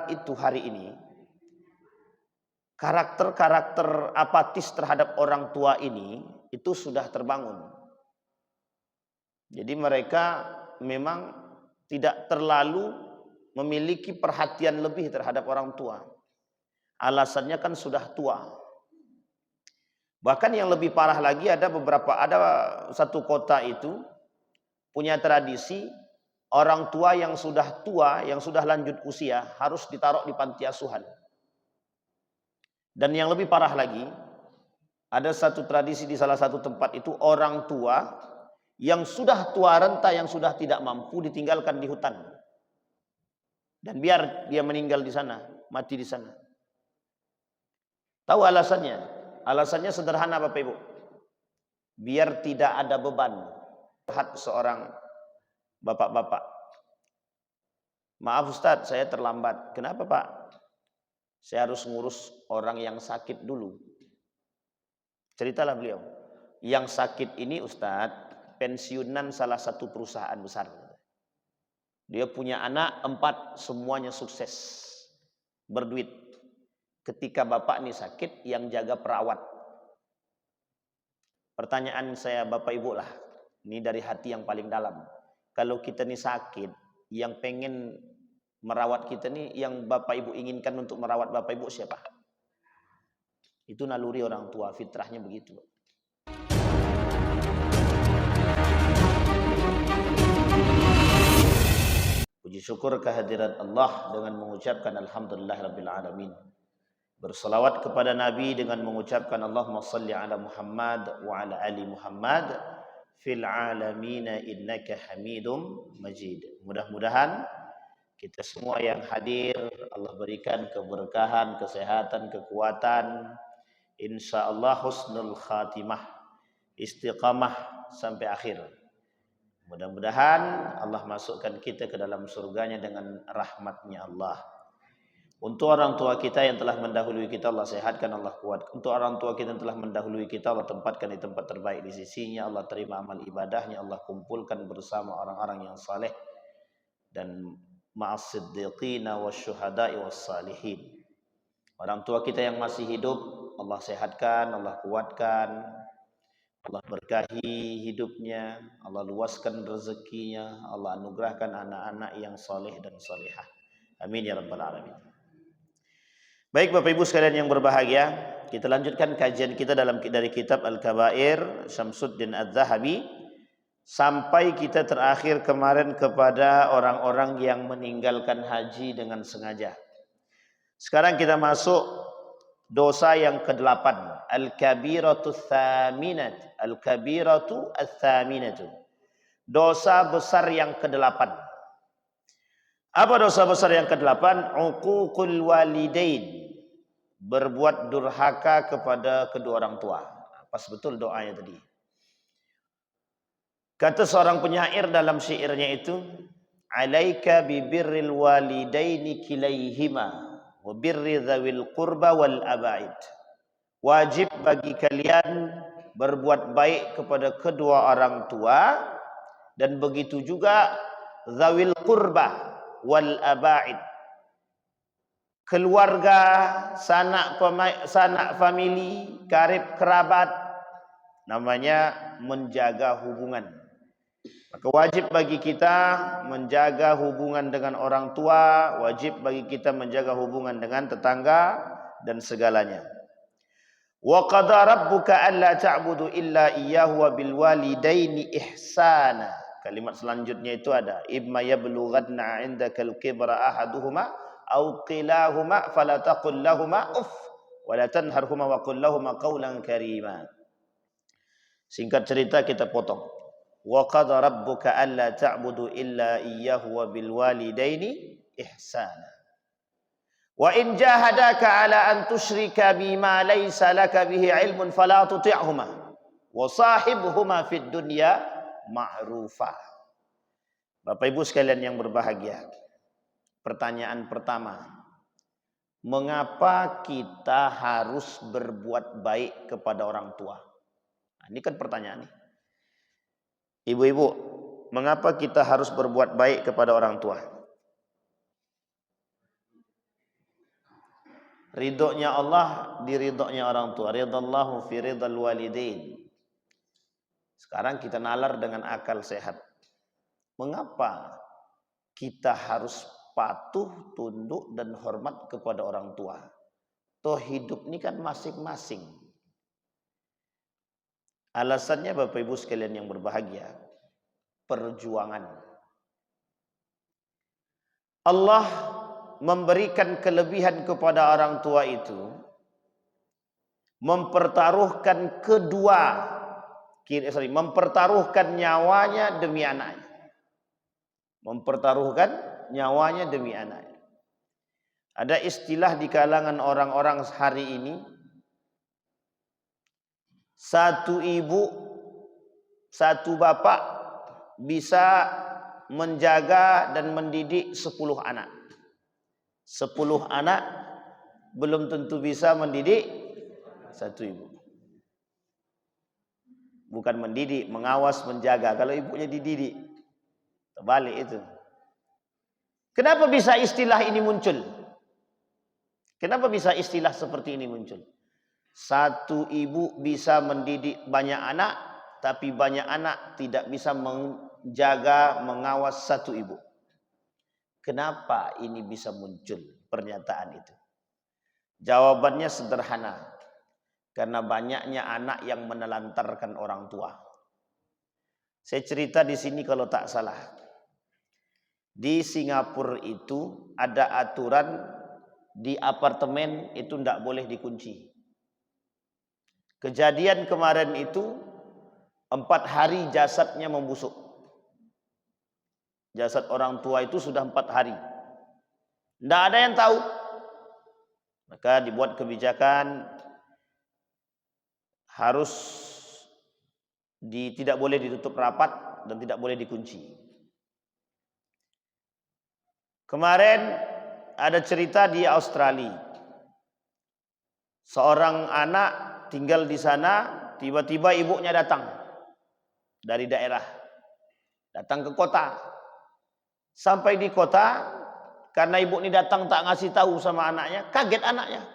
itu hari ini, karakter-karakter apatis terhadap orang tua ini itu sudah terbangun. Jadi mereka memang tidak terlalu memiliki perhatian lebih terhadap orang tua. Alasannya kan sudah tua. Bahkan yang lebih parah lagi ada satu kota itu punya tradisi orang tua yang sudah tua, yang sudah lanjut usia harus ditaruh di panti asuhan. Dan yang lebih parah lagi, ada satu tradisi di salah satu tempat itu orang tua yang sudah tua renta, yang sudah tidak mampu ditinggalkan di hutan. Dan biar dia meninggal di sana, mati di sana. Tahu alasannya? Alasannya sederhana Bapak Ibu. Biar tidak ada beban. Lihat seorang bapak-bapak. Maaf Ustadz, saya terlambat. Kenapa Pak? Saya harus ngurus orang yang sakit dulu. Ceritalah beliau. Yang sakit ini Ustadz, pensiunan salah satu perusahaan besar. Dia punya anak 4, semuanya sukses. Berduit. Ketika bapak ini sakit, yang jaga perawat. Pertanyaan saya Bapak Ibu lah. Ini dari hati yang paling dalam. Kalau kita ini sakit, yang pengen merawat kita nih, yang Bapak Ibu inginkan untuk merawat Bapak Ibu siapa? Itu naluri orang tua, fitrahnya begitu. Puji syukur kehadirat Allah dengan mengucapkan alhamdulillahirabbil alamin. Bersalawat kepada Nabi dengan mengucapkan Allahumma salli ala Muhammad wa ala ali Muhammad fil alamin innaka Hamidum Majid. Mudah-mudahan kita semua yang hadir Allah berikan keberkahan, kesehatan, kekuatan, insyaallah husnul khatimah, istiqamah sampai akhir. Mudah-mudahan Allah masukkan kita ke dalam surganya dengan rahmatnya Allah. Untuk orang tua kita yang telah mendahului kita, Allah sehatkan, Allah kuat. Untuk orang tua kita yang telah mendahului kita, Allah tempatkan di tempat terbaik di sisinya. Allah terima amal ibadahnya, Allah kumpulkan bersama orang-orang yang saleh dan ma'as siddiqina wasyuhada'i wassalihin. Orang tua kita yang masih hidup, Allah sehatkan, Allah kuatkan, Allah berkahi hidupnya, Allah luaskan rezekinya, Allah anugerahkan anak-anak yang saleh dan salihah. Amin ya rabbal alamin. Baik Bapak Ibu sekalian yang berbahagia, kita lanjutkan kajian kita dari kitab Al-Kabair Syamsuddin Az-Zahabi sampai kita terakhir kemarin kepada orang-orang yang meninggalkan haji dengan sengaja. Sekarang kita masuk dosa yang ke-8, al-kabiratu tsaminat, al-kabiratu ats-tsaminatu. Dosa besar yang ke-8. Apa dosa besar yang ke-8? Uququl walidain. Berbuat durhaka kepada kedua orang tua. Pas betul doanya tadi. Kata seorang penyair dalam syairnya itu, alaika bibirril walidaini kilaihima wa birri dzawil qurba wal abaid. Wajib bagi kalian berbuat baik kepada kedua orang tua dan begitu juga dzawil qurba wal abaid. Keluarga, sanak famili, karib kerabat, namanya menjaga hubungan. Maka wajib bagi kita menjaga hubungan dengan orang tua, wajib bagi kita menjaga hubungan dengan tetangga dan segalanya. Wa qada rabbuka alla ta'budu illa iyyahu wa bil walidaini ihsana. Kalimat selanjutnya itu ada imma yablughanna 'indakal kibra ahaduhuma aw kilahuma fala taqul lahumā uff wa la tanharhuma wa qul lahumā qawlan karīmā. Singkat cerita kita potong. Wa qada rabbuka alla ta'budu illa iyyahu wa bil walidaini ihsana. Wa in jahadaka 'ala an tusyrika bima laysa laka bihi 'ilmun fala tuti'huma wa sahibhuma fid dunya ma'rufa. Bapak Ibu sekalian yang berbahagia, pertanyaan pertama, mengapa kita harus berbuat baik kepada orang tua? Nah, ini kan pertanyaan nih. Ibu-ibu, mengapa kita harus berbuat baik kepada orang tua? Ridhonya Allah di ridhonya orang tua. Ridallahu fi ridal walidain. Sekarang kita nalar dengan akal sehat. Mengapa kita harus patuh, tunduk dan hormat kepada orang tua? Toh hidup ini kan masing-masing. Alasannya Bapak Ibu sekalian yang berbahagia, perjuangan. Allah memberikan kelebihan kepada orang tua itu, mempertaruhkan nyawanya demi anaknya. Mempertaruhkan nyawanya demi anaknya. Ada istilah di kalangan orang-orang hari ini, satu ibu, satu bapak bisa menjaga dan mendidik 10 anak. 10 anak belum tentu bisa mendidik satu ibu. Bukan mendidik, mengawas, menjaga. Kalau ibunya dididik, terbalik itu. Kenapa bisa istilah ini muncul? Kenapa bisa istilah seperti ini muncul? Satu ibu bisa mendidik banyak anak, tapi banyak anak tidak bisa menjaga, mengawas satu ibu. Kenapa ini bisa muncul pernyataan itu? Jawabannya sederhana. Karena banyaknya anak yang menelantarkan orang tua. Saya cerita di sini kalau tak salah. Di Singapura itu ada aturan di apartemen itu tidak boleh dikunci. Kejadian kemarin itu 4 hari jasadnya membusuk. Jasad orang tua itu sudah 4 hari. Tidak ada yang tahu. Maka dibuat kebijakan harus tidak boleh ditutup rapat dan tidak boleh dikunci. Kemarin ada cerita di Australia. Seorang anak tinggal di sana, tiba-tiba ibunya datang dari daerah. Datang ke kota. Sampai di kota, karena ibu ini datang tak ngasih tahu sama anaknya, kaget anaknya.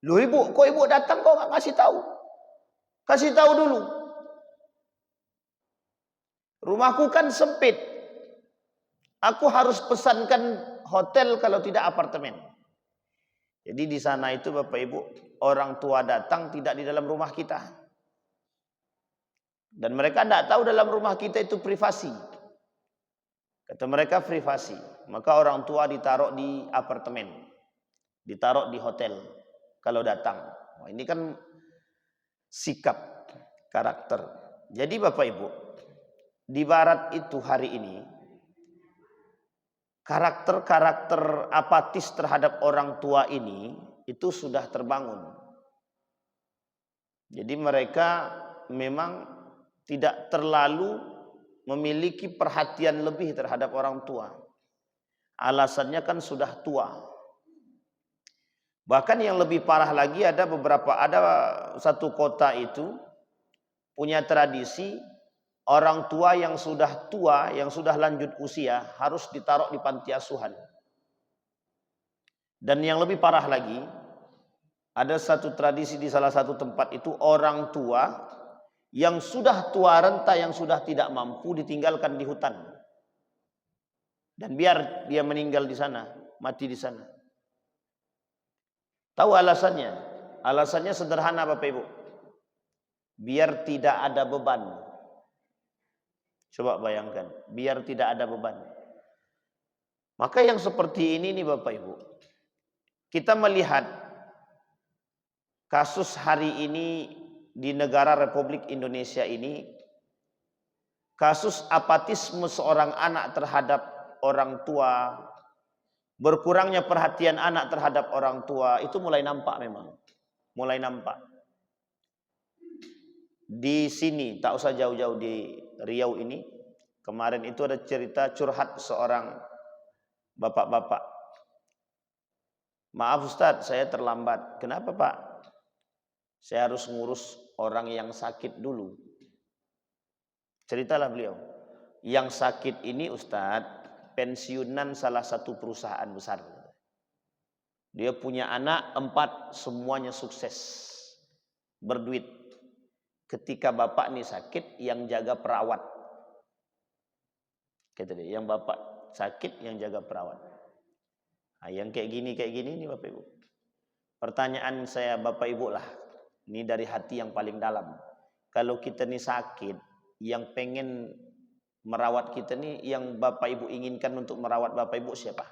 Loh ibu, kok ibu datang kok nggak ngasih tahu? Kasih tahu dulu. Rumahku kan sempit. Aku harus pesankan hotel kalau tidak apartemen. Jadi di sana itu Bapak Ibu, orang tua datang tidak di dalam rumah kita. Dan mereka tidak tahu dalam rumah kita itu privasi. Kata mereka privasi. Maka orang tua ditaruh di apartemen. Ditaruh di hotel kalau datang. Wah, ini kan sikap, karakter. Jadi Bapak Ibu, di barat itu hari ini karakter-karakter apatis terhadap orang tua ini itu sudah terbangun. Jadi mereka memang tidak terlalu memiliki perhatian lebih terhadap orang tua. Alasannya kan sudah tua. Bahkan yang lebih parah lagi ada satu kota itu punya tradisi orang tua yang sudah tua, yang sudah lanjut usia harus ditaruh di panti asuhan. Dan yang lebih parah lagi, ada satu tradisi di salah satu tempat itu orang tua yang sudah tua renta, yang sudah tidak mampu ditinggalkan di hutan. Dan biar dia meninggal di sana, mati di sana. Tahu alasannya? Alasannya sederhana Bapak Ibu. Biar tidak ada beban. Coba bayangkan, biar tidak ada beban. Maka yang seperti ini nih Bapak Ibu, kita melihat kasus hari ini di negara Republik Indonesia ini, kasus apatisme seorang anak terhadap orang tua, berkurangnya perhatian anak terhadap orang tua, itu mulai nampak memang. Mulai nampak. Di sini, tak usah jauh-jauh di Riau ini, kemarin itu ada cerita curhat seorang bapak-bapak. Maaf Ustadz, saya terlambat. Kenapa Pak? Saya harus ngurus orang yang sakit dulu. Ceritalah beliau. Yang sakit ini Ustadz, pensiunan salah satu perusahaan besar. Dia punya anak 4, semuanya sukses, berduit. Ketika bapak ini sakit, yang jaga perawat. Kata dia, yang bapak sakit, yang jaga perawat. Nah, yang kayak gini ini Bapak Ibu. Pertanyaan saya Bapak Ibu lah, ini dari hati yang paling dalam. Kalau kita ini sakit, yang pengen merawat kita nih, yang Bapak Ibu inginkan untuk merawat Bapak Ibu siapa?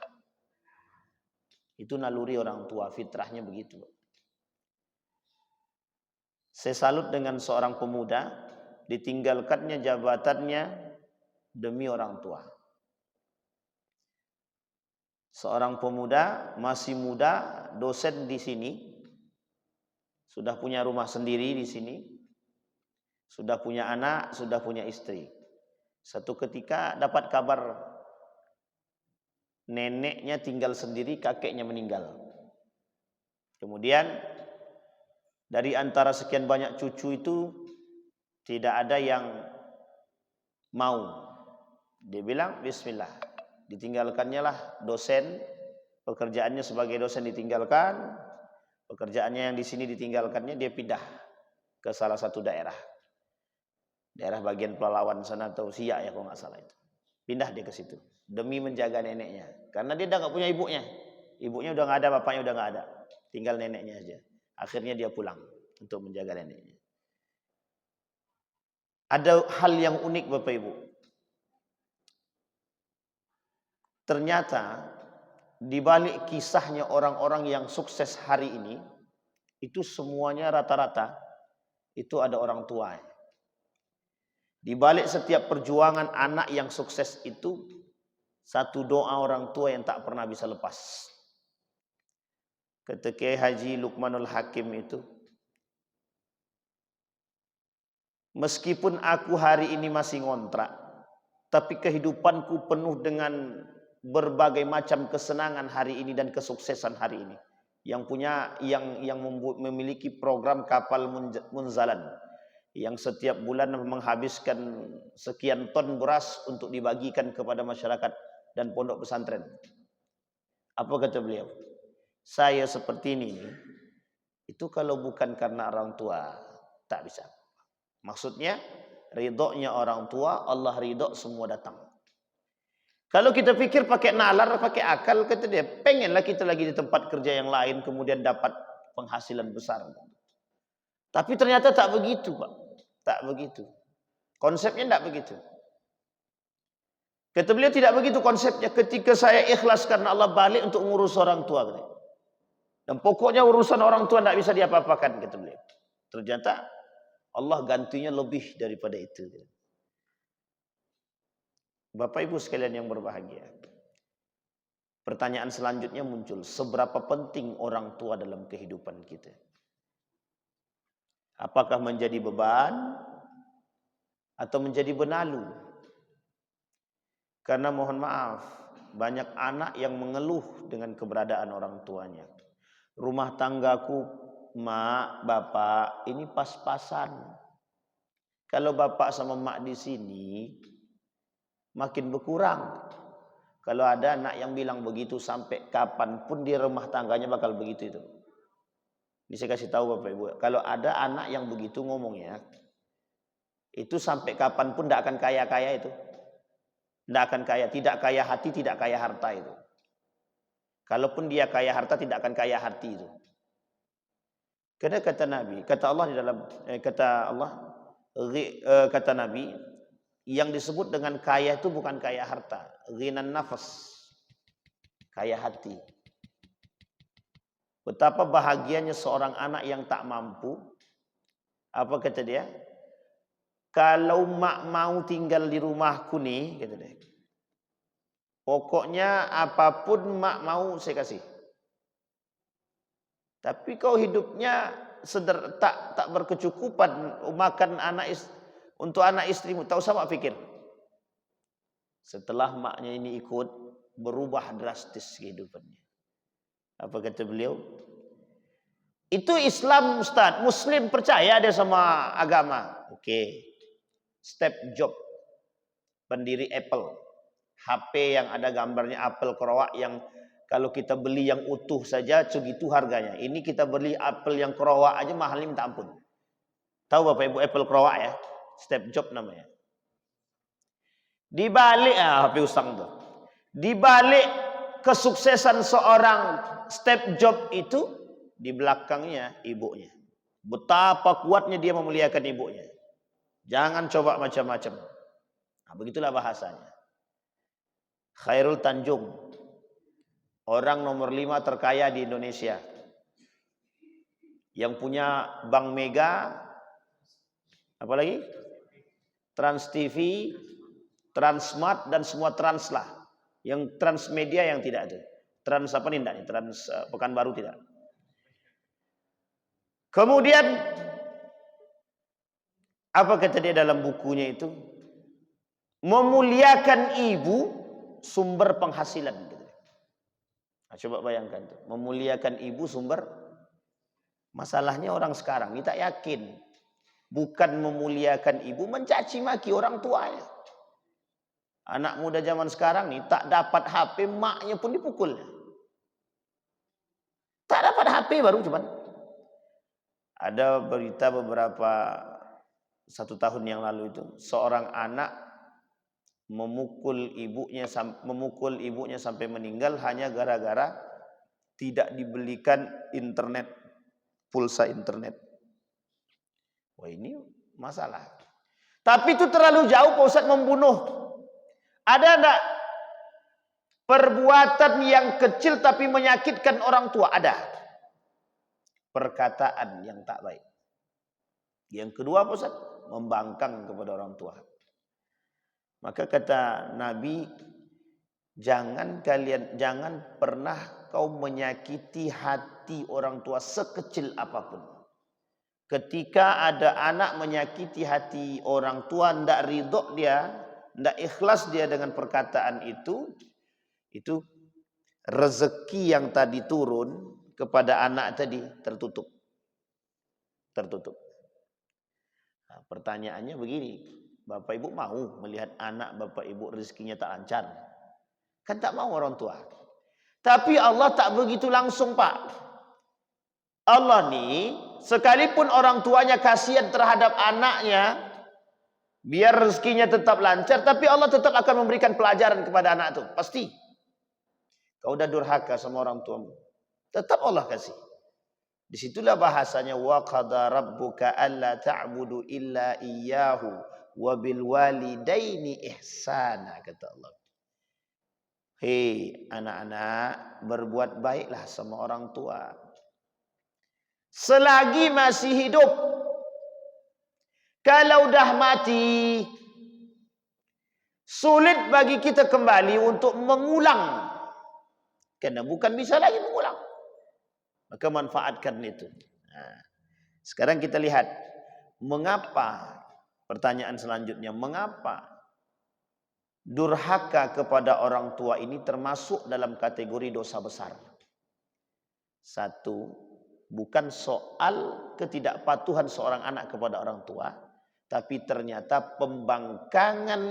Itu naluri orang tua, fitrahnya begitu. Saya salut dengan seorang pemuda, ditinggalkannya jabatannya demi orang tua. Seorang pemuda, masih muda, dosen di sini, sudah punya rumah sendiri di sini, sudah punya anak, sudah punya istri. Satu ketika dapat kabar neneknya tinggal sendiri, kakeknya meninggal. Kemudian dari antara sekian banyak cucu itu tidak ada yang mau. Dia bilang bismillah. Ditinggalkannya lah dosen, pekerjaannya sebagai dosen ditinggalkan, pekerjaannya yang di sini ditinggalkannya, dia pindah ke salah satu daerah bagian Pelalawan sana atau Siak ya kalau nggak salah itu. Pindah dia ke situ demi menjaga neneknya, karena dia udah nggak punya ibunya udah nggak ada, bapaknya udah nggak ada, tinggal neneknya aja. Akhirnya dia pulang untuk menjaga neneknya. Ada hal yang unik Bapak Ibu. Ternyata di balik kisahnya orang-orang yang sukses hari ini, itu semuanya rata-rata itu ada orang tua. Di balik setiap perjuangan anak yang sukses itu, satu doa orang tua yang tak pernah bisa lepas. Ketika Haji Luqmanul Hakim itu, meskipun aku hari ini masih ngontrak, tapi kehidupanku penuh dengan berbagai macam kesenangan hari ini dan kesuksesan hari ini. Yang memiliki program kapal Munzalan, yang setiap bulan menghabiskan sekian ton beras untuk dibagikan kepada masyarakat dan pondok pesantren. Apa kata beliau? Saya seperti ini, itu kalau bukan karena orang tua tak bisa. Maksudnya ridhonya orang tua, Allah ridho semua datang. Kalau kita pikir pakai nalar, pakai akal, kata dia, pengenlah kita lagi di tempat kerja yang lain, kemudian dapat penghasilan besar. Tapi ternyata tak begitu, Pak. Tak begitu. Konsepnya tidak begitu. Kata beliau tidak begitu konsepnya. Ketika saya ikhlas karena Allah, balik untuk ngurus orang tua. Dan pokoknya urusan orang tua tidak bisa diapa-apakan, kata beliau. Ternyata Allah gantinya lebih daripada itu. Bapak Ibu sekalian yang berbahagia, pertanyaan selanjutnya muncul, seberapa penting orang tua dalam kehidupan kita? Apakah menjadi beban atau menjadi benalu? Karena mohon maaf, banyak anak yang mengeluh dengan keberadaan orang tuanya. Rumah tanggaku, mak, bapak, ini pas-pasan. Kalau bapak sama mak di sini, makin berkurang. Kalau ada anak yang bilang begitu, sampai kapanpun di rumah tangganya bakal begitu itu. Ini saya kasih tahu Bapak Ibu. Kalau ada anak yang begitu ngomongnya, itu sampai kapanpun tidak akan kaya-kaya itu. Tidak akan kaya, tidak kaya hati, tidak kaya harta itu. Kalaupun dia kaya harta, tidak akan kaya hati itu. Karena kata Nabi, kata Allah di dalam kata Nabi, yang disebut dengan kaya itu bukan kaya harta, ghinan nafas, kaya hati. Betapa bahagianya seorang anak yang tak mampu. Apa kata dia? Kalau mak mau tinggal di rumahku nih, kata dia, pokoknya apapun mak mau saya kasih. Tapi kau hidupnya tak berkecukupan makan untuk anak istrimu, tak usah mak pikir. Setelah maknya ini ikut, berubah drastis kehidupannya. Apa kata beliau? Itu Islam Ustaz, Muslim percaya dia sama agama. Oke. Steve Jobs, pendiri Apple, HP yang ada gambarnya apel keroak yang Kalau kita beli yang utuh saja segitu harganya. Ini kita beli apel yang kerowak aja mahalnya minta ampun. Tahu Bapak Ibu apel kerowak ya? Step job namanya. Di balik HP Ustang tuh. Di balik kesuksesan seorang step job itu di belakangnya ibunya. Betapa kuatnya dia memuliakan ibunya. Jangan coba macam-macam. Nah, begitulah bahasanya. Khairul Tanjung, orang nomor 5 terkaya di Indonesia. Yang punya Bank Mega, apalagi? Trans TV, Transmart dan semua trans lah. Yang Transmedia yang tidak ada. Trans apa nih? Enggak, Trans Pekanbaru tidak. Kemudian apa kata dia dalam bukunya itu? Memuliakan ibu sumber penghasilan. Nah, coba bayangkan tuh. Memuliakan ibu sumber. Masalahnya orang sekarang ini tak yakin. Bukan memuliakan ibu, mencaci maki orang tuanya. Anak muda zaman sekarang nih tak dapat HP, maknya pun dipukul. Tak dapat HP baru cuman. Ada berita beberapa 1 tahun yang lalu itu, seorang anak memukul ibunya sampai meninggal hanya gara-gara tidak dibelikan internet, pulsa internet. Wah, ini masalah. Tapi itu terlalu jauh Pak Ustadz membunuh. Ada enggak perbuatan yang kecil tapi menyakitkan orang tua? Ada. Perkataan yang tak baik. Yang kedua Pak Ustadz, membangkang kepada orang tua. Maka kata Nabi, jangan pernah kau menyakiti hati orang tua sekecil apapun. Ketika ada anak menyakiti hati orang tua, ndak ridho dia, ndak ikhlas dia dengan perkataan itu rezeki yang tadi turun kepada anak tadi tertutup. Nah, pertanyaannya begini, Bapak Ibu mau melihat anak Bapak Ibu rezekinya tak lancar? Kan tak mau orang tua. Tapi Allah tak begitu langsung Pak. Allah nih, sekalipun orang tuanya kasihan terhadap anaknya, biar rezekinya tetap lancar, tapi Allah tetap akan memberikan pelajaran kepada anak itu. Pasti. Kau udah durhaka sama orang tuamu, tetap Allah kasih. Disitulah bahasanya wa qada rabbuka alla ta'budu illa iyyahu wa bil walidaini ihsana, kata Allah. Hei anak-anak, berbuat baiklah sama orang tua selagi masih hidup. Kalau dah mati, sulit bagi kita kembali untuk mengulang. Karena bukan bisa lagi mengulang. Maka manfaatkan itu. Nah, sekarang kita lihat. Mengapa, pertanyaan selanjutnya, mengapa durhaka kepada orang tua ini termasuk dalam kategori dosa besar? Satu, bukan soal ketidakpatuhan seorang anak kepada orang tua, tapi ternyata pembangkangan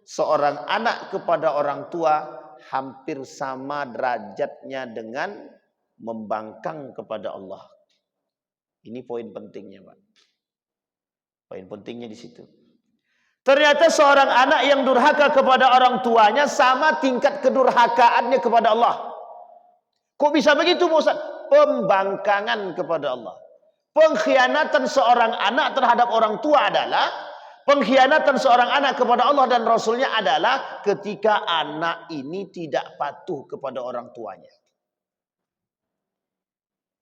seorang anak kepada orang tua hampir sama derajatnya dengan membangkang kepada Allah. Ini poin pentingnya, Pak. Poin pentingnya di situ. Ternyata seorang anak yang durhaka kepada orang tuanya sama tingkat kedurhakaannya kepada Allah. Kok bisa begitu, Ustaz? Pembangkangan kepada Allah. Pengkhianatan seorang anak terhadap orang tua adalah, pengkhianatan seorang anak kepada Allah dan Rasulnya adalah ketika anak ini tidak patuh kepada orang tuanya.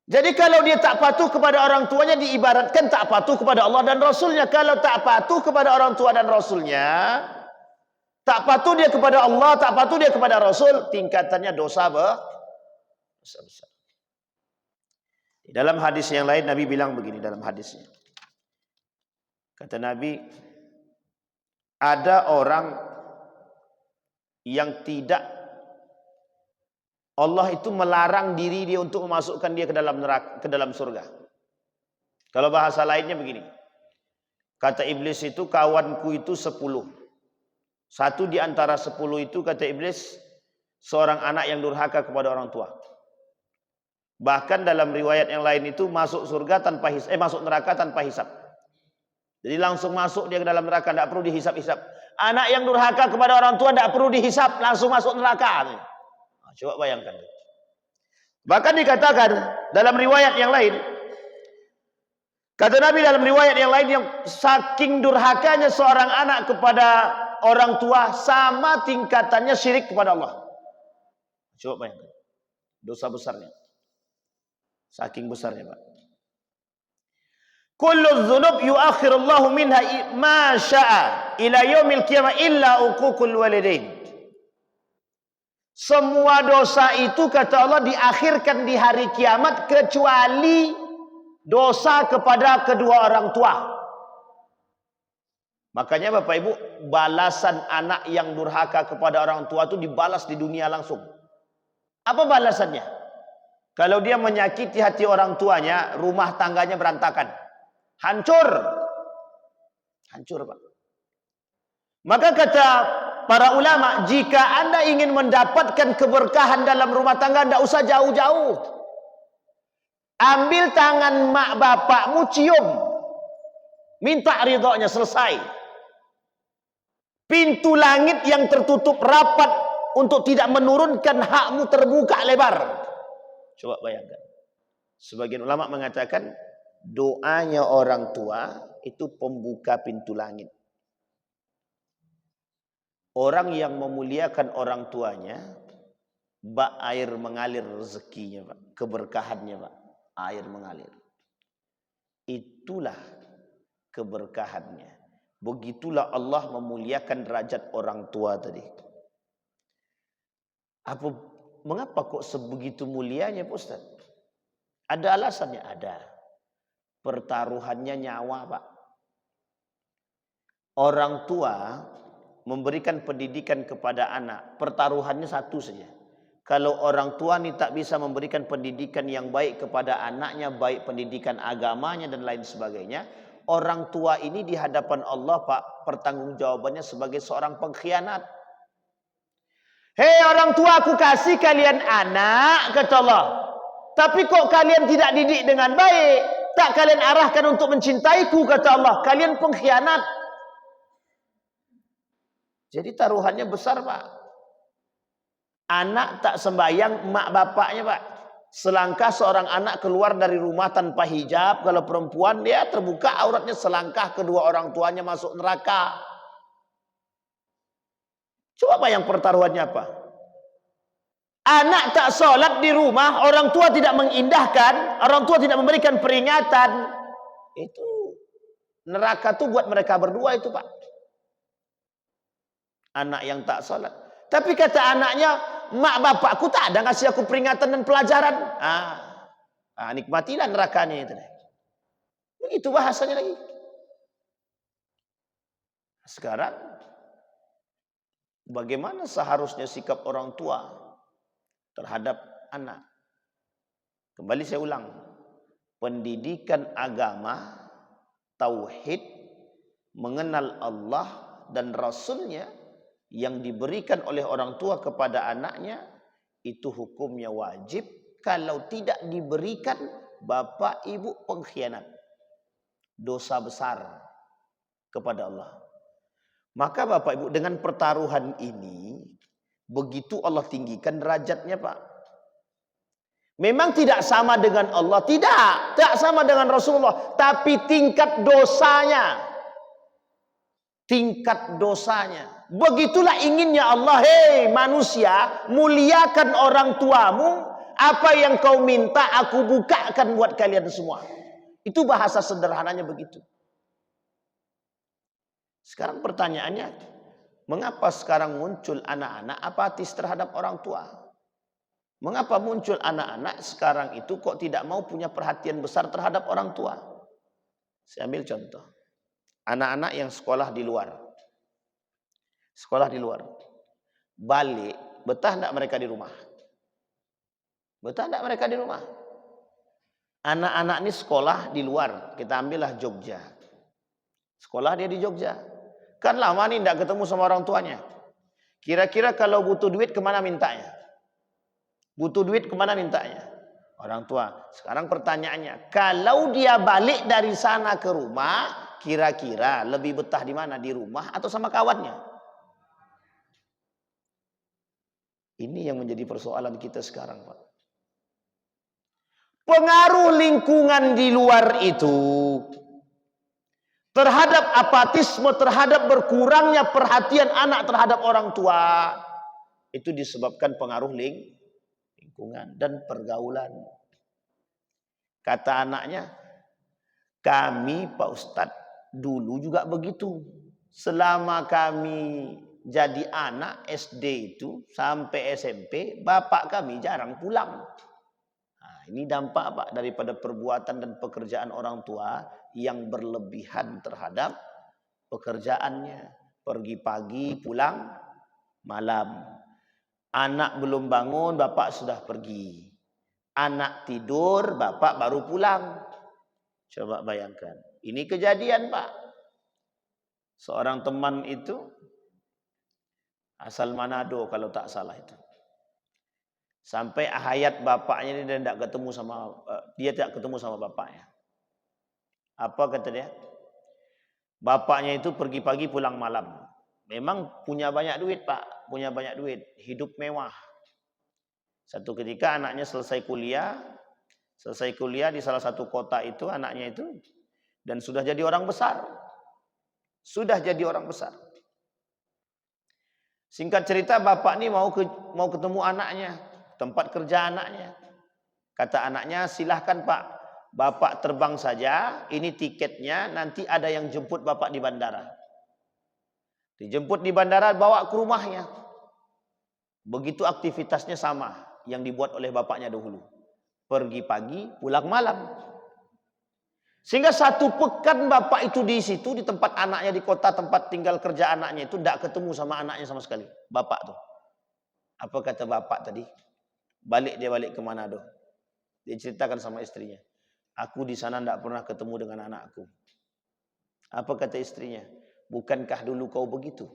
Jadi kalau dia tak patuh kepada orang tuanya, diibaratkan tak patuh kepada Allah dan Rasulnya. Kalau tak patuh kepada orang tua dan Rasulnya, tak patuh dia kepada Allah, tak patuh dia kepada Rasul, tingkatannya dosa besar. Dalam hadis yang lain Nabi bilang begini dalam hadisnya. Kata Nabi, ada orang yang tidak, Allah itu melarang diri dia untuk memasukkan dia ke dalam neraka, ke dalam surga. Kalau bahasa lainnya begini. Kata iblis itu, kawanku itu 10. Satu di antara 10 itu, kata iblis, seorang anak yang durhaka kepada orang tua. Bahkan dalam riwayat yang lain itu masuk surga tanpa masuk neraka tanpa hisab. Jadi langsung masuk dia ke dalam neraka, tidak perlu dihisap-hisap. Anak yang durhaka kepada orang tua tidak perlu dihisap, langsung masuk neraka. Nah, coba bayangkan. Bahkan dikatakan dalam riwayat yang lain, kata Nabi dalam riwayat yang lain, yang saking durhakanya seorang anak kepada orang tua sama tingkatannya syirik kepada Allah. Coba bayangkan dosa besarnya, saking besarnya, Pak. Kullu dzunub yuakhirullahu minha ma syaa ila yaumil qiyamah illa uququl walidain. Semua dosa itu kata Allah diakhirkan di hari kiamat kecuali dosa kepada kedua orang tua. Makanya Bapak Ibu, balasan anak yang durhaka kepada orang tua itu dibalas di dunia langsung. Apa balasannya? Kalau dia menyakiti hati orang tuanya, rumah tangganya berantakan. Hancur. Hancur, Pak. Maka kata para ulama, jika Anda ingin mendapatkan keberkahan dalam rumah tangga, tidak usah jauh-jauh. Ambil tangan mak bapakmu, cium. Minta ridhonya, selesai. Pintu langit yang tertutup rapat untuk tidak menurunkan hakmu terbuka lebar. Coba bayangkan. Sebagian ulama mengatakan doanya orang tua itu pembuka pintu langit. Orang yang memuliakan orang tuanya, air mengalir rezekinya, Pak. Keberkahannya, Pak. Air mengalir. Itulah keberkahannya. Begitulah Allah memuliakan derajat orang tua tadi. Mengapa kok sebegitu mulianya, Pak Ustaz? Ada alasannya? Ada. Pertaruhannya nyawa, Pak. Orang tua memberikan pendidikan kepada anak, pertaruhannya satu saja. Kalau orang tua ini tak bisa memberikan pendidikan yang baik kepada anaknya, baik pendidikan agamanya dan lain sebagainya, orang tua ini di hadapan Allah, Pak, pertanggungjawabannya sebagai seorang pengkhianat. Hei orang tua, aku kasih kalian anak, kata Allah. Tapi kok kalian tidak didik dengan baik? Tak kalian arahkan untuk mencintaiku, kata Allah. Kalian pengkhianat. Jadi taruhannya besar, Pak. Anak tak sembahyang mak bapaknya, Pak. Selangkah seorang anak keluar dari rumah tanpa hijab, kalau perempuan dia terbuka auratnya, selangkah kedua orang tuanya masuk neraka. Coba bayang pertaruhannya apa? Anak tak sholat di rumah, orang tua tidak mengindahkan, orang tua tidak memberikan peringatan. Itu neraka tuh buat mereka berdua itu, Pak. Anak yang tak sholat. Tapi kata anaknya, mak bapakku tak ada ngasih aku peringatan dan pelajaran. Nikmatilah nerakanya itu. Begitu bahasanya lagi. Sekarang, bagaimana seharusnya sikap orang tua terhadap anak? Kembali saya ulang, pendidikan agama, tauhid, mengenal Allah dan Rasulnya yang diberikan oleh orang tua kepada anaknya, itu hukumnya wajib. Kalau tidak diberikan, bapak ibu pengkhianat, dosa besar kepada Allah. Maka bapak ibu, dengan pertaruhan ini, begitu Allah tinggikan derajatnya, Pak. Memang tidak sama dengan Allah, tidak sama dengan Rasulullah, tapi tingkat dosanya, begitulah inginnya Allah. Hei manusia, muliakan orang tuamu, apa yang kau minta aku bukakan buat kalian semua. Itu bahasa sederhananya begitu. Sekarang pertanyaannya, mengapa sekarang muncul anak-anak apatis terhadap orang tua? Mengapa muncul anak-anak sekarang itu kok tidak mau punya perhatian besar terhadap orang tua? Saya ambil contoh. Anak-anak yang sekolah di luar. Sekolah di luar. Balik, betah enggak mereka di rumah? Betah enggak mereka di rumah? Anak-anak ini sekolah di luar. Kita ambillah Jogja. Sekolah dia di Jogja. Kan lama nih enggak ketemu sama orang tuanya. Kira-kira kalau butuh duit kemana mintanya? Butuh duit kemana mintanya? Orang tua. Sekarang pertanyaannya, kalau dia balik dari sana ke rumah, kira-kira lebih betah di mana? Di rumah atau sama kawannya? Ini yang menjadi persoalan kita sekarang, Pak. Pengaruh lingkungan di luar itu terhadap apatisme, terhadap berkurangnya perhatian anak terhadap orang tua, itu disebabkan pengaruh lingkungan dan pergaulan. Kata anaknya, kami Pak Ustadz dulu juga begitu. Selama kami jadi anak SD itu sampai SMP, bapak kami jarang pulang. Nah, ini dampak Pak daripada perbuatan dan pekerjaan orang tua yang berlebihan terhadap pekerjaannya. Pergi pagi, pulang malam. Anak belum bangun, bapak sudah pergi. Anak tidur, bapak baru pulang. Coba bayangkan. Ini kejadian, Pak. Seorang teman itu asal Manado kalau tak salah itu. Sampai hayat bapaknya ini dia tidak ketemu sama bapaknya. Apa kata dia? Bapaknya itu pergi pagi pulang malam. Memang punya banyak duit, Pak. Punya banyak duit. Hidup mewah. Satu ketika anaknya selesai kuliah di salah satu kota itu anaknya itu, dan sudah jadi orang besar. Sudah jadi orang besar. Singkat cerita bapak ini mau ketemu anaknya, tempat kerja anaknya. Kata anaknya, silahkan Pak, bapak terbang saja, ini tiketnya, nanti ada yang jemput bapak di bandara. Dijemput di bandara, bawa ke rumahnya. Begitu aktivitasnya sama yang dibuat oleh bapaknya dahulu. Pergi pagi, pulang malam. Sehingga 1 pekan bapak itu di situ, di tempat anaknya, di kota tempat tinggal kerja anaknya itu, tidak ketemu sama anaknya sama sekali. Bapak tuh. Apa kata bapak tadi? Dia balik ke Manado. Dia ceritakan sama istrinya. Aku di sana tidak pernah ketemu dengan anakku. Apa kata istrinya? Bukankah dulu kau begitu?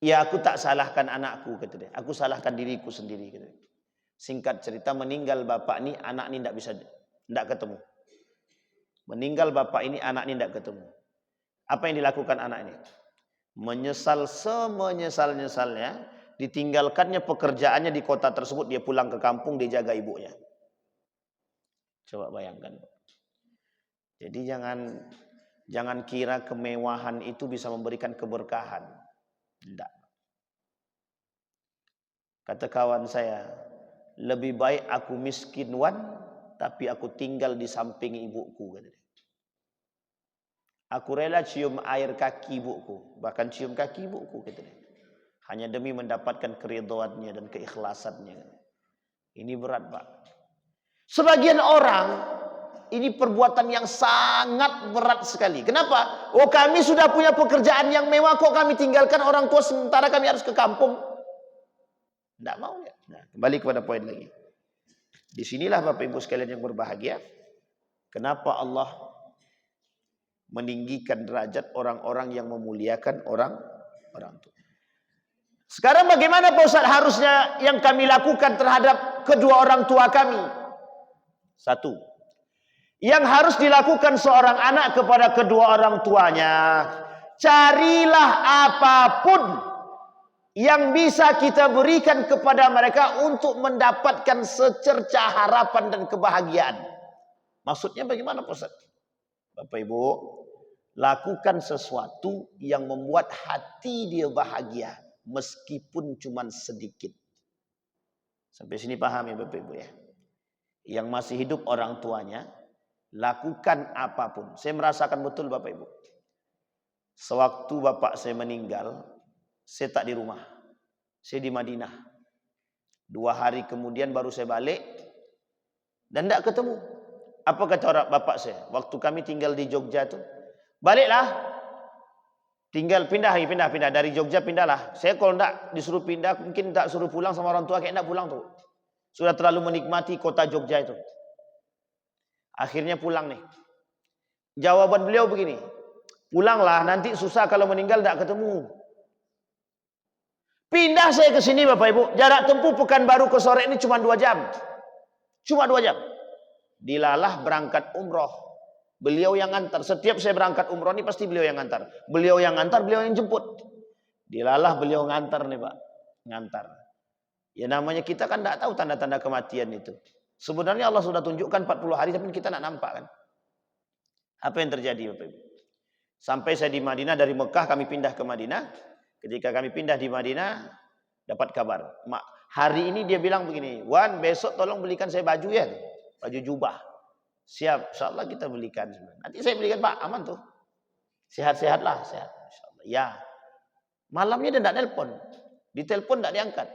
Ya, aku tak salahkan anakku, kata dia. Aku salahkan diriku sendiri, kata dia. Singkat cerita, meninggal bapak ini, anak ini tidak ketemu. Meninggal bapak ini, anak ini tidak ketemu. Apa yang dilakukan anak ini? Menyesal semenyesal-nyesalnya, ditinggalkannya pekerjaannya di kota tersebut, dia pulang ke kampung, dia jaga ibunya. Coba bayangkan. Jadi jangan kira kemewahan itu bisa memberikan keberkahan. Tidak. Kata kawan saya, lebih baik aku miskin tapi aku tinggal di samping ibuku. Aku rela cium air kaki ibuku, bahkan cium kaki ibuku, kata dia. Hanya demi mendapatkan keridhaannya dan keikhlasannya. Ini berat, Pak. Sebagian orang, ini perbuatan yang sangat berat sekali. Kenapa? Oh, kami sudah punya pekerjaan yang mewah, kok kami tinggalkan orang tua sementara kami harus ke kampung. Tidak mau ya. Nah, kembali kepada poin lagi. Disinilah Bapak Ibu sekalian yang berbahagia. Kenapa Allah meninggikan derajat orang-orang yang memuliakan orang tua. Sekarang bagaimana Pak Ustaz harusnya yang kami lakukan terhadap kedua orang tua kami? 1. Yang harus dilakukan seorang anak kepada kedua orang tuanya, carilah apapun yang bisa kita berikan kepada mereka untuk mendapatkan secerca harapan dan kebahagiaan. Maksudnya bagaimana Pak Ustaz? Bapak Ibu, lakukan sesuatu yang membuat hati dia bahagia, meskipun cuma sedikit. Sampai sini paham ya Bapak Ibu ya? Yang masih hidup orang tuanya, lakukan apapun. Saya merasakan betul Bapak Ibu. Sewaktu bapak saya meninggal, saya tak di rumah. Saya di Madinah. 2 hari kemudian baru saya balik. Dan tidak ketemu. Apa kata orang bapak saya? Waktu kami tinggal di Jogja itu. Baliklah. Tinggal pindah. Dari Jogja pindahlah. Saya kalau tidak disuruh pindah, mungkin tak suruh pulang sama orang tua. Kayak tidak pulang tuh. Sudah terlalu menikmati kota Jogja itu. Akhirnya pulang nih. Jawaban beliau begini. Pulanglah, nanti susah kalau meninggal tidak ketemu. Pindah saya ke sini Bapak Ibu. Jarak tempuh Pekanbaru ke Sore ini cuma 2 jam. Cuma 2 jam. Dilalah berangkat umroh. Beliau yang ngantar. Setiap saya berangkat umroh ini pasti beliau yang ngantar. Beliau yang ngantar, beliau yang jemput. Dilalah beliau ngantar nih Pak. Ngantar. Ya namanya kita kan tidak tahu tanda-tanda kematian itu. Sebenarnya Allah sudah tunjukkan 40 hari tapi kita tidak nampak kan. Apa yang terjadi Bapak Ibu? Sampai saya di Madinah, dari Mekah kami pindah ke Madinah. Ketika kami pindah di Madinah, dapat kabar. Hari ini dia bilang begini, Wan besok tolong belikan saya baju ya. Baju jubah. Siap, insyaAllah kita belikan. Nanti saya belikan Pak, aman tuh. Sehat-sehatlah, sehat. InsyaAllah. Ya. Malamnya dia tidak nelpon. Ditelepon tidak diangkat.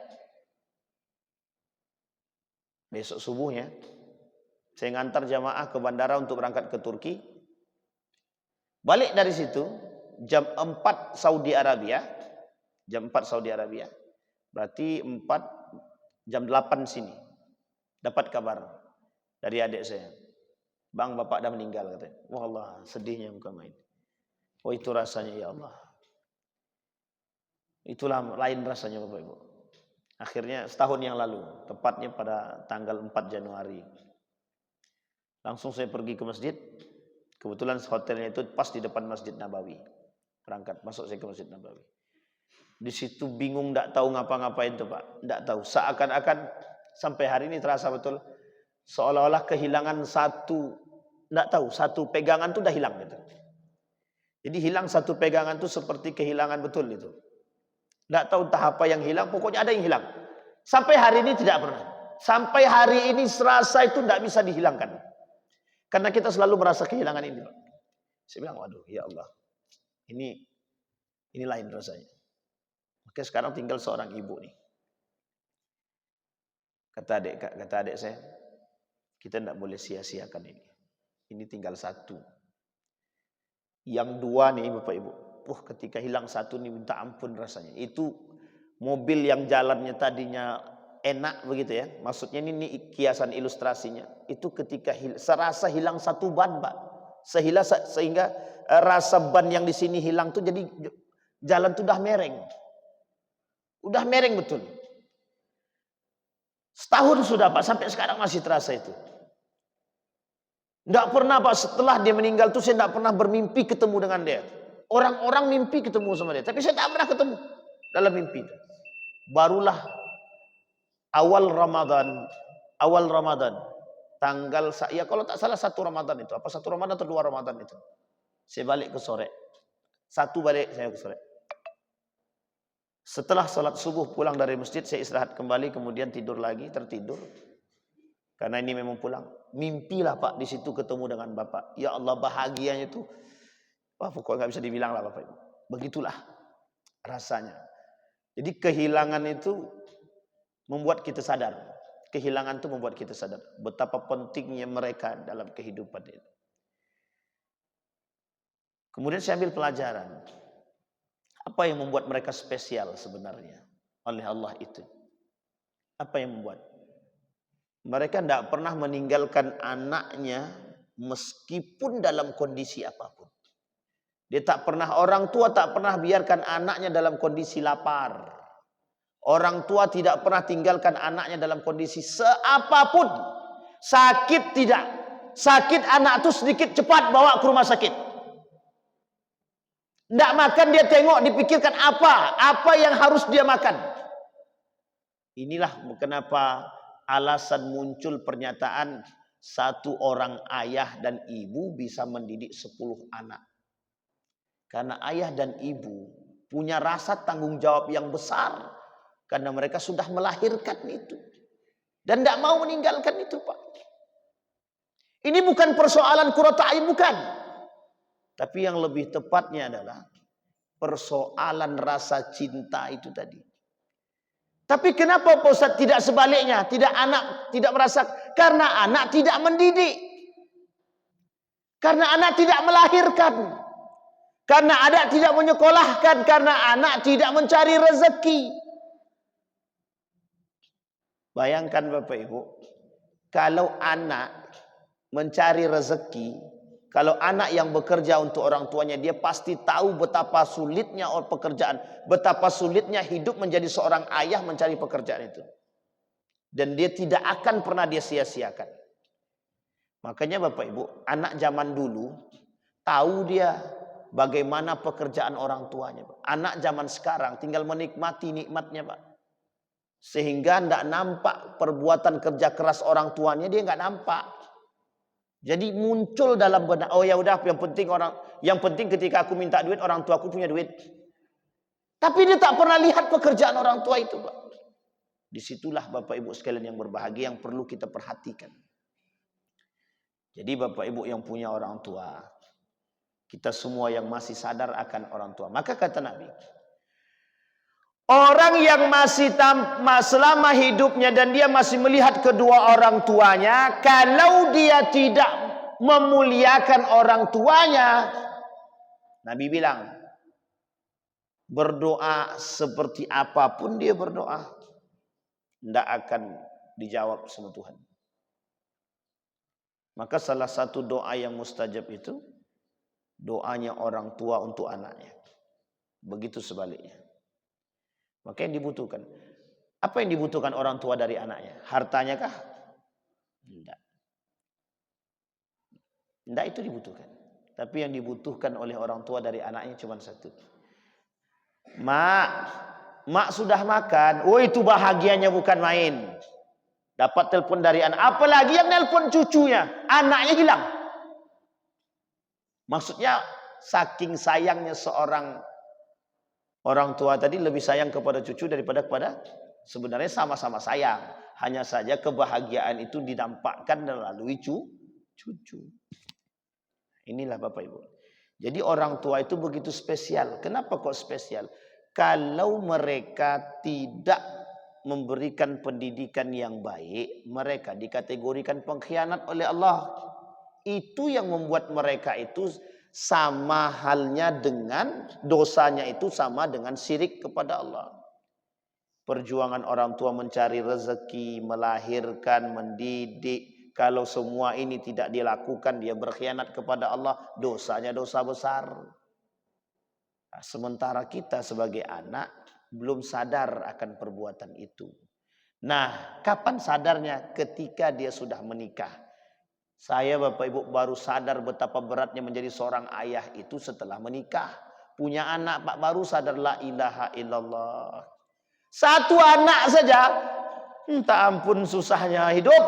Besok subuhnya, saya ngantar jamaah ke bandara untuk berangkat ke Turki. Balik dari situ, jam 4 Saudi Arabia. Jam 4 Saudi Arabia. Berarti 4, jam 8 sini. Dapat kabar dari adik saya. Bang, bapak dah meninggal katanya. Wah Allah, sedihnya bukan main. Oh itu rasanya ya Allah. Itulah lain rasanya Bapak Ibu. Akhirnya setahun yang lalu, tepatnya pada tanggal 4 Januari. Langsung saya pergi ke masjid. Kebetulan hotelnya itu pas di depan Masjid Nabawi. Berangkat, masuk saya ke Masjid Nabawi. Di situ bingung, tidak tahu ngapa-ngapain tuh Pak. Tidak tahu. Seakan-akan sampai hari ini terasa betul. Seolah-olah kehilangan satu pegangan itu udah hilang gitu. Jadi hilang satu pegangan itu seperti kehilangan betul itu. Tidak tahu entah apa yang hilang, pokoknya ada yang hilang. Sampai hari ini tidak pernah. Sampai hari ini serasa itu tidak bisa dihilangkan. Karena kita selalu merasa kehilangan ini Pak. Saya bilang, waduh ya Allah. Ini lain rasanya. Oke, sekarang tinggal seorang ibu nih. Kata adik saya, kita tidak boleh sia-siakan ini. Ini tinggal satu. Yang dua nih Bapak Ibu. Ketika hilang satu nih minta ampun rasanya. Itu mobil yang jalannya tadinya enak begitu ya. Maksudnya ini kiasan ilustrasinya. Itu ketika serasa hilang satu ban Pak. Sehingga rasa ban yang di sini hilang tuh jadi jalan tuh udah mereng. Udah mereng betul. Setahun sudah Pak, sampai sekarang masih terasa itu. Tidak pernah Pak, setelah dia meninggal tuh saya tidak pernah bermimpi ketemu dengan dia. Orang-orang mimpi ketemu sama dia, tapi saya tak pernah ketemu dalam mimpi. Barulah awal Ramadan, tanggal ya kalau tak salah 1 Ramadan itu, apa 1 Ramadan atau 2 Ramadan itu. Saya balik ke Sore. 1 balik saya ke Sore. Setelah salat subuh pulang dari masjid, saya istirahat kembali, kemudian tidur lagi, tertidur. Karena ini memang pulang. Mimpilah Pak, di situ ketemu dengan Bapak. Ya Allah, bahagianya itu, pokoknya nggak bisa dibilang lah Bapak Ibu. Begitulah rasanya. Jadi kehilangan itu membuat kita sadar. Kehilangan itu membuat kita sadar betapa pentingnya mereka dalam kehidupan itu. Kemudian saya ambil pelajaran. Apa yang membuat mereka spesial sebenarnya oleh Allah itu? Apa yang membuat? Mereka tidak pernah meninggalkan anaknya meskipun dalam kondisi apapun. Dia tak pernah, orang tua tak pernah biarkan anaknya dalam kondisi lapar. Orang tua tidak pernah tinggalkan anaknya dalam kondisi seapapun. Sakit tidak. Sakit anak itu sedikit cepat bawa ke rumah sakit. Tidak makan dia tengok, dipikirkan apa yang harus dia makan. Inilah kenapa alasan muncul pernyataan 1 orang ayah dan ibu bisa mendidik 10 anak. Karena ayah dan ibu punya rasa tanggung jawab yang besar. Karena mereka sudah melahirkan itu. Dan tidak mau meninggalkan itu Pak. Ini bukan persoalan qurratu a'yun, bukan. Tapi yang lebih tepatnya adalah persoalan rasa cinta itu tadi. Tapi kenapa Pak Ustaz tidak sebaliknya? Anak tidak merasa, karena anak tidak mendidik. Karena anak tidak melahirkan. Karena anak tidak menyekolahkan. Karena anak tidak mencari rezeki. Bayangkan Bapak Ibu, kalau anak mencari rezeki, Kalau anak yang bekerja untuk orang tuanya, dia pasti tahu betapa sulitnya pekerjaan, betapa sulitnya hidup menjadi seorang ayah mencari pekerjaan itu. Dan dia tidak akan pernah dia sia-siakan. Makanya Bapak Ibu, anak zaman dulu tahu dia bagaimana pekerjaan orang tuanya, Pak. Anak zaman sekarang tinggal menikmati nikmatnya, Pak. Sehingga tidak nampak perbuatan kerja keras orang tuanya, dia nggak nampak. Jadi muncul dalam benak, oh ya udah, yang penting ketika aku minta duit orang tua aku punya duit. Tapi dia tak pernah lihat pekerjaan orang tua itu, Pak. Disitulah Bapak Ibu sekalian yang berbahagia yang perlu kita perhatikan. Jadi Bapak Ibu yang punya orang tua, kita semua yang masih sadar akan orang tua. Maka kata Nabi, orang yang masih selama hidupnya dan dia masih melihat kedua orang tuanya, kalau dia tidak memuliakan orang tuanya, Nabi bilang, berdoa seperti apapun dia berdoa, tidak akan dijawab sama Tuhan. Maka salah satu doa yang mustajab itu doanya orang tua untuk anaknya. Begitu sebaliknya. Maka yang dibutuhkan, apa yang dibutuhkan orang tua dari anaknya? Hartanya kah? Tidak. Tidak itu dibutuhkan. Tapi yang dibutuhkan oleh orang tua dari anaknya cuma satu. Mak sudah makan. Oh, itu bahagianya bukan main. Dapat telepon dari anak. Apalagi yang nelpon cucunya. Anaknya hilang. Maksudnya saking sayangnya seorang orang tua tadi lebih sayang kepada cucu daripada kepada, sebenarnya sama-sama sayang. Hanya saja kebahagiaan itu didampakkan melalui cucu. Inilah Bapak Ibu. Jadi orang tua itu begitu spesial. Kenapa kok spesial? Kalau mereka tidak memberikan pendidikan yang baik, mereka dikategorikan pengkhianat oleh Allah. Itu yang membuat mereka itu sama halnya dengan dosanya itu sama dengan syirik kepada Allah. Perjuangan orang tua mencari rezeki, melahirkan, mendidik, kalau semua ini tidak dilakukan, dia berkhianat kepada Allah, dosanya dosa besar. Nah, sementara kita sebagai anak belum sadar akan perbuatan itu. Nah, kapan sadarnya? Ketika dia sudah menikah. Saya Bapak Ibu baru sadar betapa beratnya menjadi seorang ayah itu setelah menikah. Punya anak Pak, baru sadar la ilaha illallah. Satu anak saja, minta ampun susahnya hidup.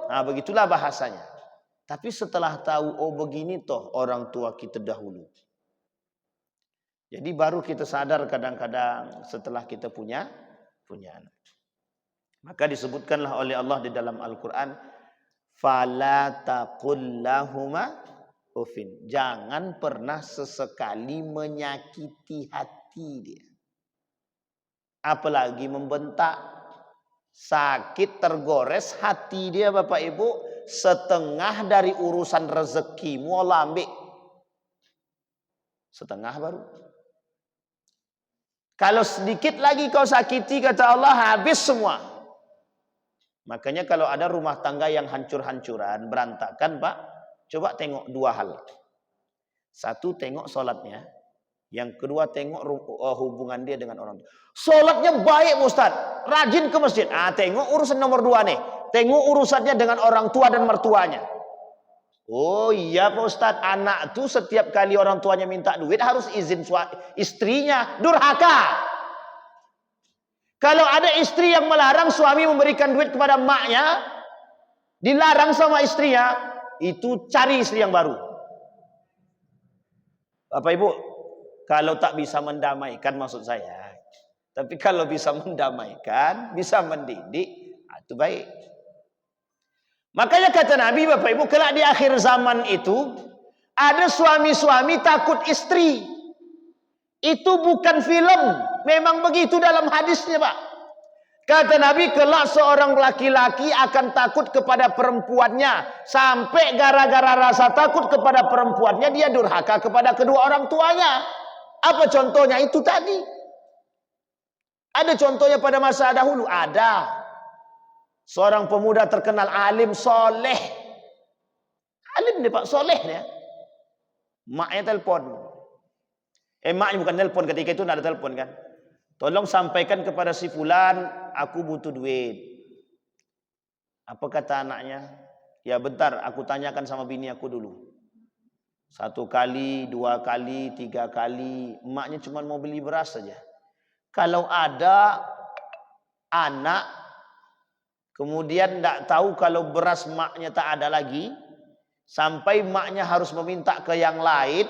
Nah, begitulah bahasanya. Tapi setelah tahu, oh begini toh orang tua kita dahulu. Jadi baru kita sadar kadang-kadang setelah kita punya anak. Maka disebutkanlah oleh Allah di dalam Al-Quran, fala taqul lahuma ufin. Jangan pernah sesekali menyakiti hati dia. Apalagi membentak. Sakit tergores hati dia Bapak Ibu, setengah dari urusan rezekimu Allah ambil. Setengah baru. Kalau sedikit lagi kau sakiti, kata Allah, habis semua. Makanya kalau ada rumah tangga yang hancur-hancuran, berantakan Pak, coba tengok dua hal. Satu, tengok sholatnya. Yang kedua, tengok hubungan dia dengan orang tua. Sholatnya baik Ustaz, rajin ke masjid. Tengok urusan nomor dua nih. Tengok urusannya dengan orang tua dan mertuanya. Oh iya Pak Ustaz, anak tuh setiap kali orang tuanya minta duit harus izin istrinya. Durhaka. Kalau ada istri yang melarang suami memberikan duit kepada maknya, dilarang sama istrinya, itu cari istri yang baru. Bapak Ibu, kalau tak bisa mendamaikan maksud saya, tapi kalau bisa mendamaikan, bisa mendidik, itu baik. Makanya kata Nabi Bapak Ibu, kelak di akhir zaman itu ada suami-suami takut istri. Itu bukan film, memang begitu dalam hadisnya Pak. Kata Nabi, kelak seorang laki-laki akan takut kepada perempuannya, sampai gara-gara rasa takut kepada perempuannya dia durhaka kepada kedua orang tuanya. Apa contohnya? Itu tadi. Ada contohnya pada masa dahulu? Ada. Seorang pemuda terkenal alim soleh. Alim nih Pak, soleh ya. Maknya telepon. Maknya bukan telepon, ketika itu tidak ada telepon kan. Tolong sampaikan kepada si fulan, aku butuh duit. Apa kata anaknya? Ya bentar, aku tanyakan sama bini aku dulu. 1 kali, 2 kali, 3 kali, emaknya cuma mau beli beras saja. Kalau ada anak, kemudian tidak tahu kalau beras maknya tak ada lagi, sampai maknya harus meminta ke yang lain,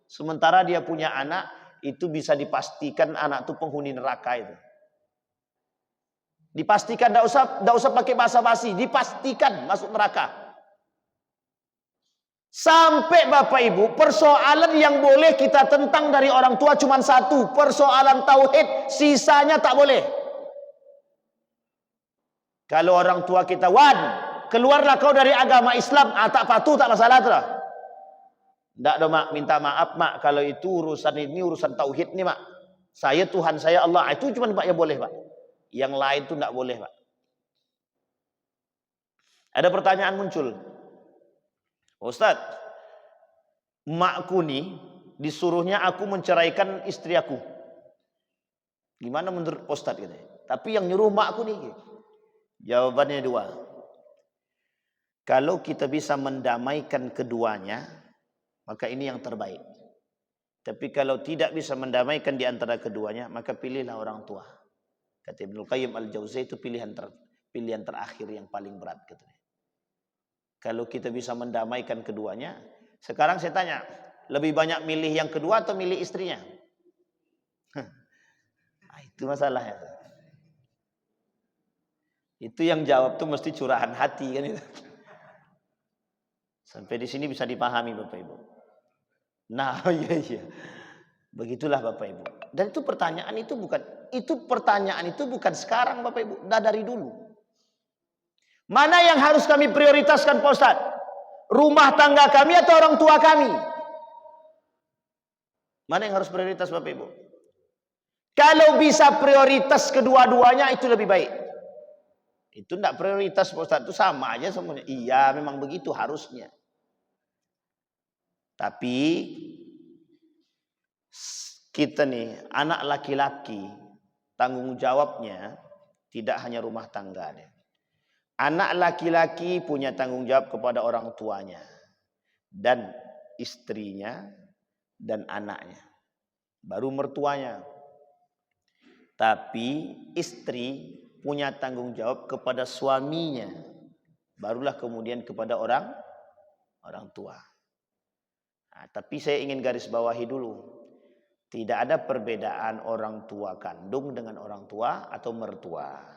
sementara dia punya anak, itu bisa dipastikan anak itu penghuni neraka itu. Dipastikan, tidak usah pakai basa-basi, dipastikan masuk neraka. Sampai Bapak Ibu, persoalan yang boleh kita tentang dari orang tua cuma satu, persoalan tauhid, sisanya tak boleh. Kalau orang tua kita, "Wan, keluarlah kau dari agama Islam," tak patuh tak masalah tu lah. Tidak dong mak, minta maaf mak, kalau itu urusan tauhid nih mak. Saya Tuhan saya Allah, itu cuma pak yang boleh pak. Yang lain itu tidak boleh pak. Ada pertanyaan muncul, Ustaz, makku nih disuruhnya aku menceraikan istri aku. Gimana menurut Ustaz gitu? Tapi yang nyuruh makku nih. Jawabannya 2. Kalau kita bisa mendamaikan keduanya, maka ini yang terbaik. Tapi kalau tidak bisa mendamaikan di antara keduanya, maka pilihlah orang tua. Kata Ibnu Qayyim Al-Jauziyah, itu pilihan terakhir yang paling berat katanya. Kalau kita bisa mendamaikan keduanya, sekarang saya tanya, lebih banyak milih yang kedua atau milih istrinya? Itu masalahnya. Itu yang jawab tuh mesti curahan hati kan itu. Sampai di sini bisa dipahami Bapak Ibu. Nah, iya. Begitulah Bapak Ibu. Dan itu pertanyaan itu bukan sekarang Bapak Ibu, dah dari dulu. Mana yang harus kami prioritaskan Pak Ustaz? Rumah tangga kami atau orang tua kami? Mana yang harus prioritas Bapak Ibu? Kalau bisa prioritas kedua-duanya itu lebih baik. Itu tidak prioritas Pak Ustaz, itu sama aja semuanya. Iya memang begitu harusnya. Tapi kita nih anak laki-laki, tanggung jawabnya tidak hanya rumah tangga deh. Anak laki-laki punya tanggung jawab kepada orang tuanya dan istrinya dan anaknya, baru mertuanya. Tapi istri punya tanggung jawab kepada suaminya, barulah kemudian kepada orang tua. Nah, tapi saya ingin garis bawahi dulu, tidak ada perbedaan orang tua kandung dengan orang tua atau mertua.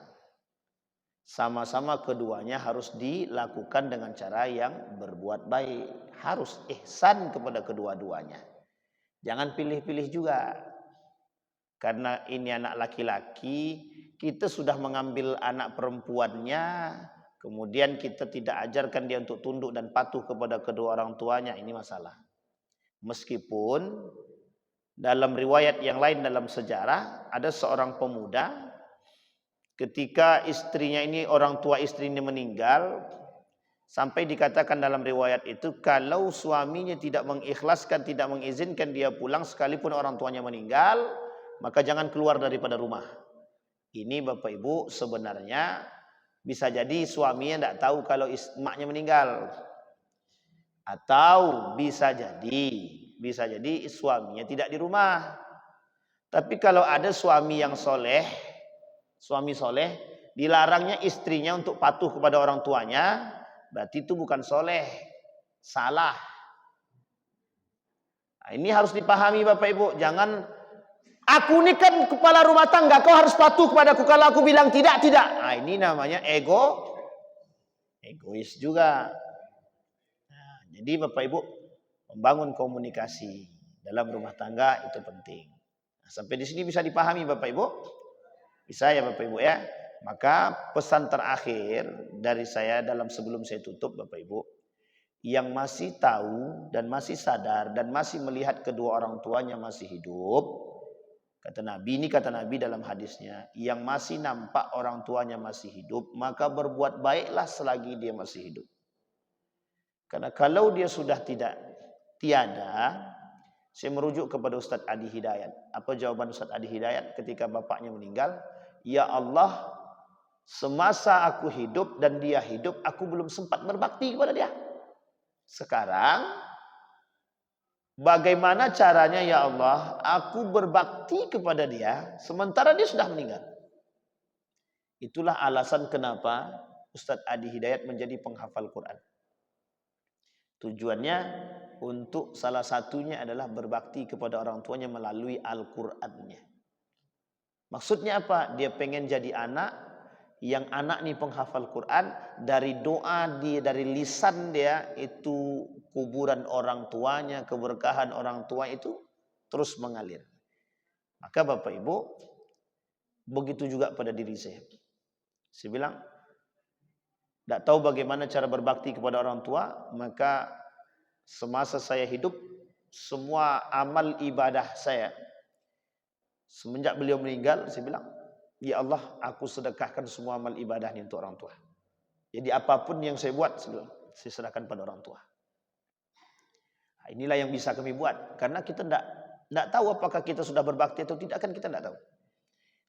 Sama-sama keduanya harus dilakukan dengan cara yang berbuat baik. Harus ihsan kepada kedua-duanya. Jangan pilih-pilih juga. Karena ini anak laki-laki, kita sudah mengambil anak perempuannya, kemudian kita tidak ajarkan dia untuk tunduk dan patuh kepada kedua orang tuanya, ini masalah. Meskipun dalam riwayat yang lain dalam sejarah, ada seorang pemuda, ketika istrinya ini, orang tua istrinya meninggal, sampai dikatakan dalam riwayat itu, kalau suaminya tidak mengikhlaskan, tidak mengizinkan dia pulang sekalipun orang tuanya meninggal, maka jangan keluar daripada rumah. Ini Bapak Ibu sebenarnya bisa jadi suaminya tidak tahu kalau maknya meninggal. Atau bisa jadi suaminya tidak di rumah. Tapi kalau ada suami yang soleh, suami soleh, dilarangnya istrinya untuk patuh kepada orang tuanya, berarti itu bukan soleh, salah. Nah, ini harus dipahami Bapak Ibu. Jangan, aku ini kan kepala rumah tangga, kau harus patuh kepadaku, kalau aku bilang tidak. Nah, ini namanya egois juga. Nah, jadi Bapak Ibu, membangun komunikasi dalam rumah tangga itu penting. Nah, sampai di sini bisa dipahami Bapak Ibu? Bisa ya Bapak Ibu ya. Maka pesan terakhir dari saya dalam sebelum saya tutup Bapak Ibu, yang masih tahu dan masih sadar dan masih melihat kedua orang tuanya masih hidup, kata Nabi dalam hadisnya, yang masih nampak orang tuanya masih hidup, maka berbuat baiklah selagi dia masih hidup. Karena kalau dia sudah tidak tiada, saya merujuk kepada Ustaz Adi Hidayat. Apa jawaban Ustaz Adi Hidayat ketika bapaknya meninggal? Ya Allah, semasa aku hidup dan dia hidup, aku belum sempat berbakti kepada dia. Sekarang, bagaimana caranya ya Allah, aku berbakti kepada dia, sementara dia sudah meninggal. Itulah alasan kenapa Ustaz Adi Hidayat menjadi penghafal Quran. Tujuannya untuk salah satunya adalah berbakti kepada orang tuanya melalui Al-Qur'annya. Maksudnya apa? Dia pengen jadi anak yang anak nih penghafal Quran, dari doa dia, dari lisan dia itu kuburan orang tuanya, keberkahan orang tua itu terus mengalir. Maka Bapak Ibu, begitu juga pada diri saya. Saya bilang, tidak tahu bagaimana cara berbakti kepada orang tua, maka semasa saya hidup, semua amal ibadah saya, semenjak beliau meninggal, saya bilang, ya Allah, aku sedekahkan semua amal ibadah ini untuk orang tua. Jadi apapun yang saya buat, saya serahkan pada orang tua. Nah, inilah yang bisa kami buat, karena kita tidak tahu apakah kita sudah berbakti atau tidak, kan kita tidak tahu.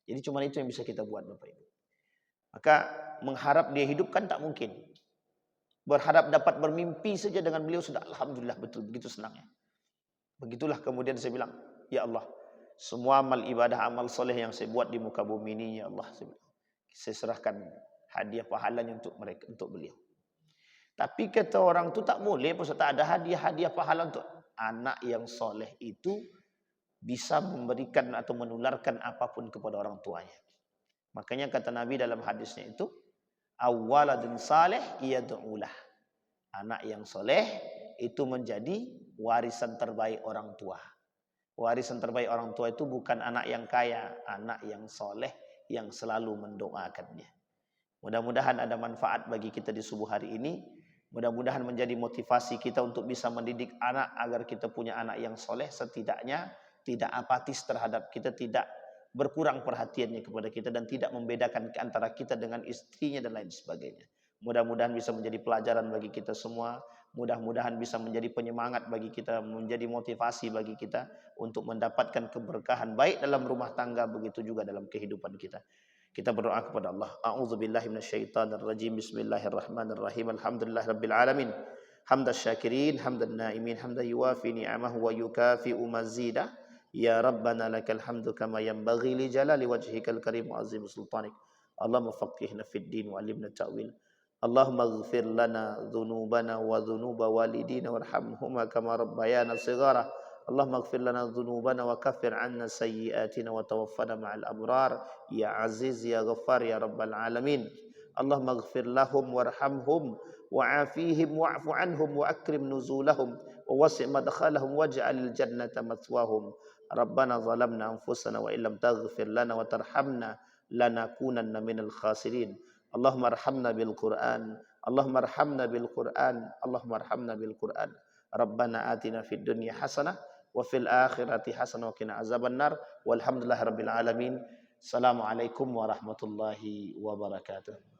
Jadi cuma itu yang bisa kita buat, Bapak Ibu. Maka mengharap dia hidup kan tak mungkin. Berharap dapat bermimpi saja dengan beliau sudah alhamdulillah betul, begitu senangnya. Begitulah kemudian saya bilang, ya Allah, semua amal ibadah, amal soleh yang saya buat di muka bumi ini, ya Allah, saya serahkan hadiah pahalanya untuk mereka, untuk beliau. Tapi kata orang tu tak boleh, Ustaz, tak ada hadiah pahala untuk anak yang soleh itu bisa memberikan atau menularkan apapun kepada orang tuanya. Makanya kata Nabi dalam hadisnya itu, awaladun saleh yad'ulah. Anak yang soleh itu menjadi warisan terbaik orang tua. Warisan terbaik orang tua itu bukan anak yang kaya, anak yang soleh yang selalu mendoakannya. Mudah-mudahan ada manfaat bagi kita di subuh hari ini. Mudah-mudahan menjadi motivasi kita untuk bisa mendidik anak agar kita punya anak yang soleh, setidaknya tidak apatis terhadap kita, tidak berkurang perhatiannya kepada kita, dan tidak membedakan antara kita dengan istrinya dan lain sebagainya. Mudah-mudahan bisa menjadi pelajaran bagi kita semua. Mudah-mudahan bisa menjadi penyemangat bagi kita, menjadi motivasi bagi kita untuk mendapatkan keberkahan baik dalam rumah tangga, begitu juga dalam kehidupan kita. Kita berdoa kepada Allah. A'udzubillahi minasyaitonirrajim. Bismillahirrahmanirrahim. Alhamdulillahirabbil alamin. Hamdas syakirin, hamdan naimin, hamdan yuwafi ni'amahu wa yukafi'u mazidah. Ya Rabbana lakal hamdu kama yanbaghi li jalali wajhikal karim wa azim sultanik. Allahumma faqihna fid din wa alimna ta'wil. Allahumma ighfir lana dhunubana wa dhunuba walidina warhamhuma kama rabbayana shighara. Allahumma ighfir lana dhunubana wa kaffir 'anna sayyi'atina wa tawaffana ma'al abrar. Ya Aziz ya Ghaffar ya Rabbal alamin. Allahumma ighfir lahum warhamhum wa'afihim wa'fu 'anhum wa akrim nuzulahum wa wasi' madkhalahum waj'alil jannata mathwahum. Rabbana zalamna anfusana wa illam taghfir lana wa tarhamna lanakunanna minal khasirin. Allahumma arhamna bil Qur'an. Allahumma arhamna bil Qur'an. Allahumma arhamna bil Qur'an. Rabbana atina fid dunya hasanah wa fil akhirati hasanah wa qina azabannar. Walhamdulillahirabbil alamin. Assalamualaikum warahmatullahi wabarakatuh.